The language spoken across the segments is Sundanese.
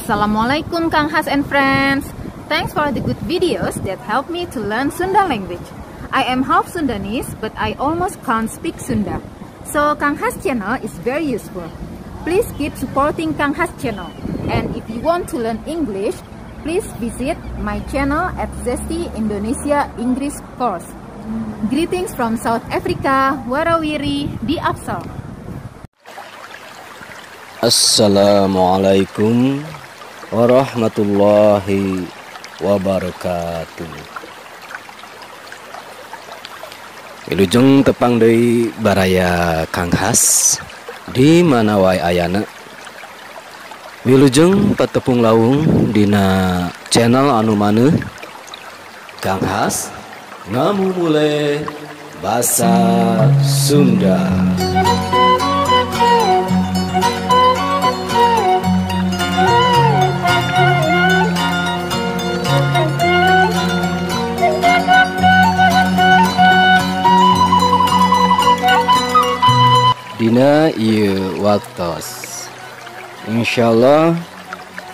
Assalamualaikum Kang Has and friends. Thanks for the good videos that help me to learn Sunda language. I am half Sundanese, but I almost can't speak Sunda. So Kang Has channel is very useful. Please keep supporting Kang Has channel. And if you want to learn English, please visit my channel at Zesty Indonesia English Course. Greetings from South Africa, Warawiri, di Afsal. Assalamualaikum warahmatullahi wabarakatuh. Wilujeng tepang deui baraya Kang Has di mana wae ayana. Wilujeng patepung lawung dina channel anu maneuh Kang Has ngamumule basa Sunda. Dina ieu waktos insyaallah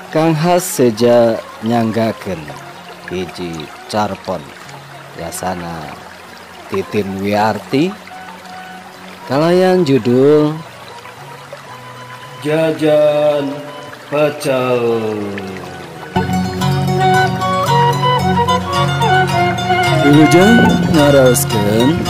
Kang Has seja nyanggakeun hiji carpon biasana Titin Wiarti kalayan judul Jajan Pecel. Wilujeng ngaraoskeun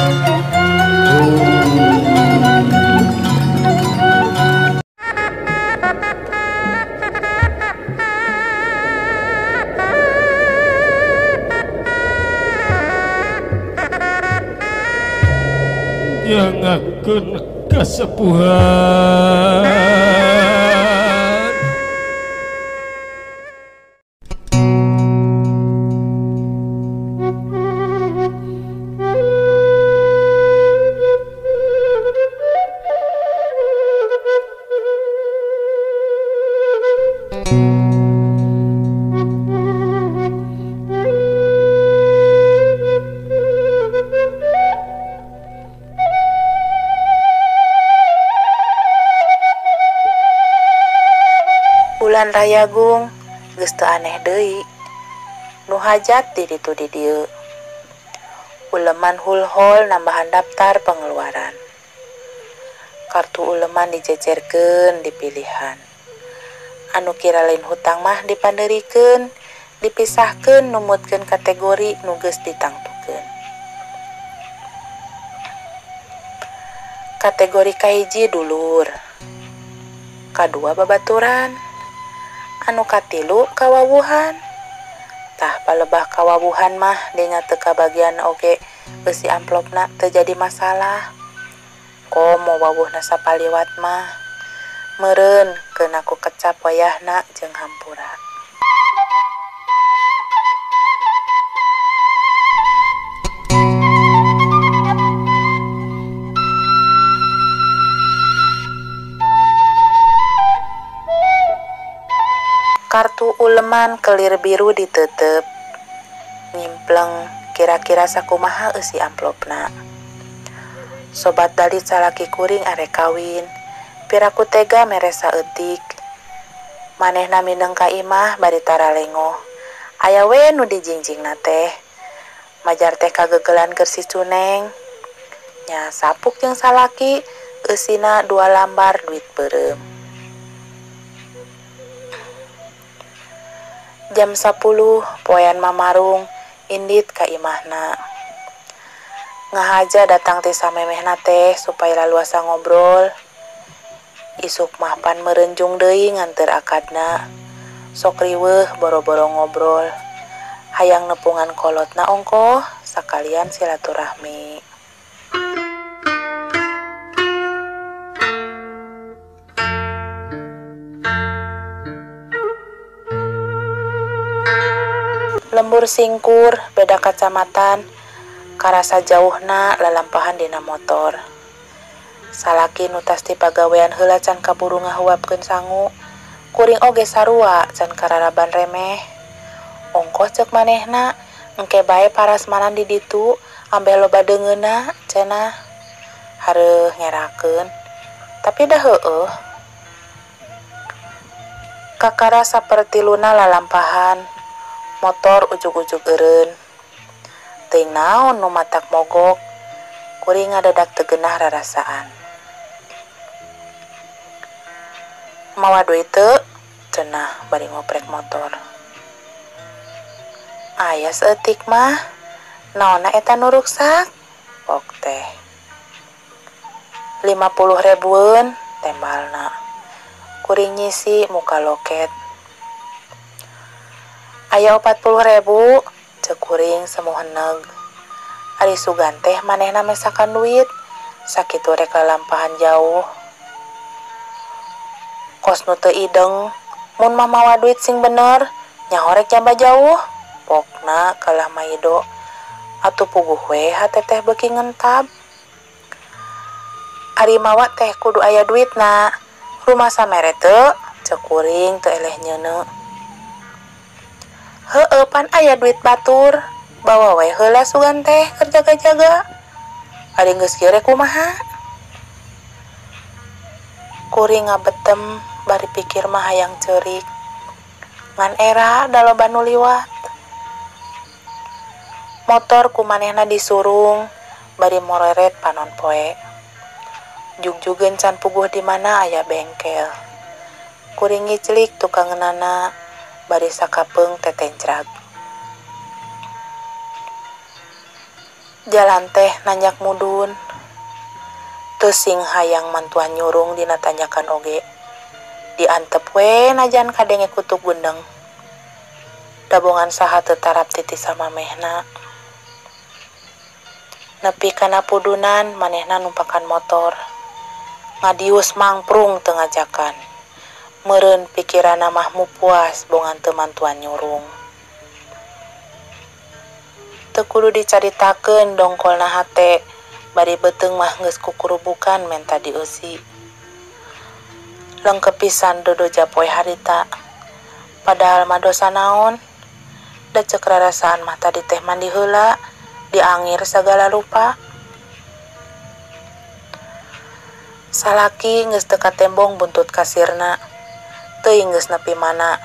nyangakeun kasepuhan. Bulan Rayagung geus teu aneh deui. Nu hajat di ditu di dieu. Uleman hulhol nambahan daftar pengeluaran. Kartu uleman dijejerkeun di pilihan. Anu kira lain hutang mah dipandeurikeun, dipisahkeun numutkeun kategori nu geus ditangtukeun. Kategori kahiji dulur. Kadua babaturan. Anu katilu kawawuhan. Tah palebah kawawuhan mah dinya teu kabagian oge beusi amplopna teu jadi masalah. Komo wawuhna sapaliwat mah meureun keun aku kecap wayahna jeung hampura. Kartu uleman kelir biru diteuteup. Nyimpleng kira-kira sakumaha eusi amplopna. Sobat dalit salaki kuring arek kawin. Piraku tega mere saeutik. Manehna mineng ka imah bari taralengoh. Aya we nu dijingjingna teh. Majar teh kagegelan keur si Cuneng. Nya sapuk jeung salaki eusina 2 lambar duit beureum. Jam 10 poean mamarung indit ka imahna. Ngahaja datang ti samemehna teh supaya laluasa ngobrol. Isuk mah pan merenjung deui nganteur akadna. Sok riweuh boro-boro ngobrol. Hayang nepungan kolotna ongkoh sakalian silaturahmi. Lembur singkur beda kacamatan karasa jauhna lalampahan dina motor. Salaki nu tas ti pagawean heula can kaburu ngahuapkeun sangu. Kuring oge sarua can kararaban remeh. Ongkos ceuk manehna engke bae parasmanan di ditu ambe loba deungeuna cenah. Hareuh ngerakeun. Tapi dah heueuh. Kakara saperti luna lalampahan, motor ujug-ujug eureun. Teuing naon nu matak mogok, kuring ngadadak teu geunah rarasaan. Mawa duit teu? Cenah bari ngoprek motor. Aya saeutik mah, naonna eta nu ruksak? Pok teh. 50 ribuan tembalna. Kuring nyisi muka loket. Aya 40 ribu, cek kuring semu heneg. Ari sugan teh manehna mesakan duit, sakitu rek lalampahan jauh. Kos nu teu ideng, mun mah mawa duit sing bener, nyaho rek jamba jauh. Pokna kalah maido, atuh puguh we hateteh beuki ngentab. Ari mawa teh kudu aya duitna. Rumah samere teu? Cek kuring teu eleh nyeuneu. Heueuh pan aya duit batur, bawa we heula sugan teh keur jaga-jaga. Ari geus kieu rek kumaha? Kuring ngabetem bari pikir mah hayang ceurik. Ngan era da loba nu liwat. Motor ku manehna disurung, bari moreret panon poe. Jug-jugeun can puguh di mana aya bengkel. Kuring ngiclik tukangeunana, bari sakapeung tetencrag. Jalan teh nanjak mudun. Teu sing hayang mantuan nyurung dina tanjakan oge. Diantep we najan kadenge kutuk gendeng. Dabongan saha teu tarap titi samamehna. Nepi kana pudunan manehna numpakan motor. Ngadius mangprung teu ngajakan. Meureun pikiranna mah mupuas bongan teu mantuan nyurung. Teu kudu dicaritakeun dongkolna hate, bari beuteung mah geus kukurubukan menta dieusi. Lengkep pisan dodoja poe harita. Padahal mah dosa naon? Da cek rarasaan mah tadi teh mandi heula. Diangir segala rupa. Salaki geus teu katembong buntut kasirna, teuing geus nepi mana.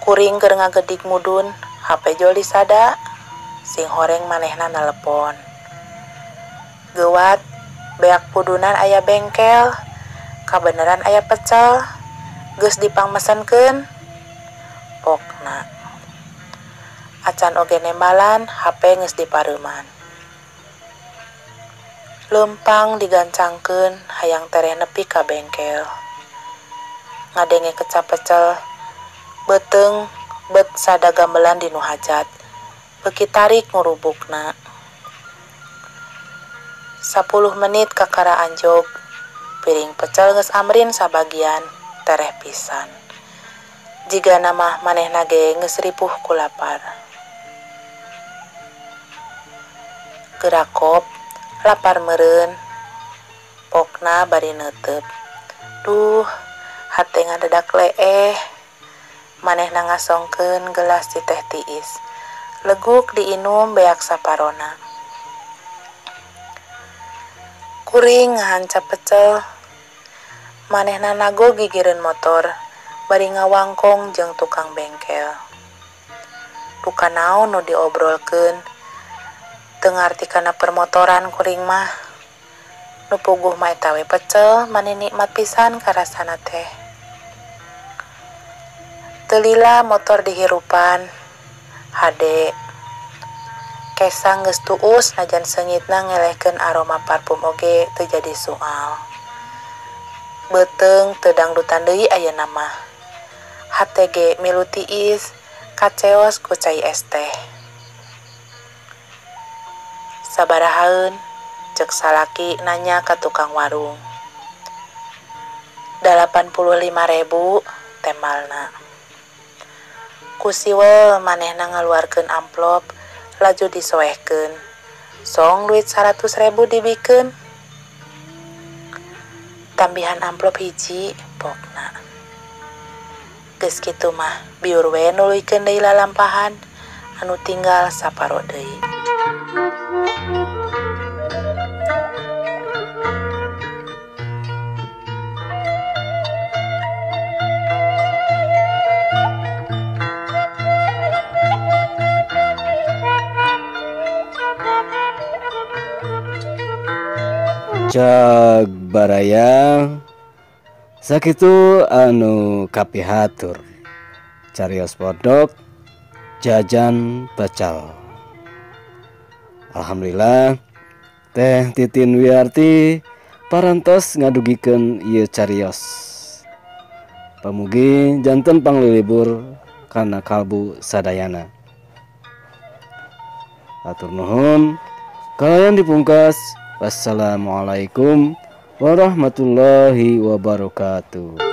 Kuring keur ngagedik mudun, HP joli sada, sing horeng manehna nelepon. Geuwat, beak pudunan aya bengkel, kabeneran aya pecel, geus dipangmesenkeun. Pokna. Acan oge nembalan, HP geus dipareuman. Leumpang digancangkeun hayang tereh nepi ka bengkel. Ngadenge kecap pecel, beuteung bet sada gamelan di nu hajat. Beuki tarik ngurubukna. 10 menit kakara anjog, piring pecel geus amrin sabagian, tereh pisan. Jigana mah manehna ge geus ripuh ku lapar. Gerakop, lapar meureun. Pokna bari neuteup. Duh, hate ngadadak leeh. Manehna ngasongkeun gelas ti teh tiis. Leguk diinum beak saparona. Kuring ngahancap pecel. Manehna nago gigireun motor, bari ngawangkong jeung tukang bengkel. Duka naon nu diobrolkeun. Teu ngarti kana permotoran kuring mah. Nu puguh mah eta we pecel, mani nikmat pisan karasana teh. Teu lila motor dihirupan. Hade. Kesang geus tuus najan seungitna ngelehkeun aroma parfum oge teu jadi soal. Beuteung teu dangdutan deui ayeuna mah. Hate ge milu tiis, kaceos ku cai es teh. Sabarahaeun, cek salaki nanya ka tukang warung. 85 ribu temalna. Ku siwel manehna ngaluarkeun amplop, laju disoehkeun. Song duit 100 ribu dibikeun. Tambihan amplop hiji, pokna. Geus kitu mah, biur we nuluykeun deui lalampahan, anu tinggal saparo deui. cak baraya sakitu anu kapihatur carios podok jajan pecal. Alhamdulillah Teh Titin Wiarti parantos ngadugikeun ieu carios. Pamugi janten panglilibur kana kalbu sadayana. Atur nuhun. Kalian dipungkas. Wassalamualaikum warahmatullahi wabarakatuh.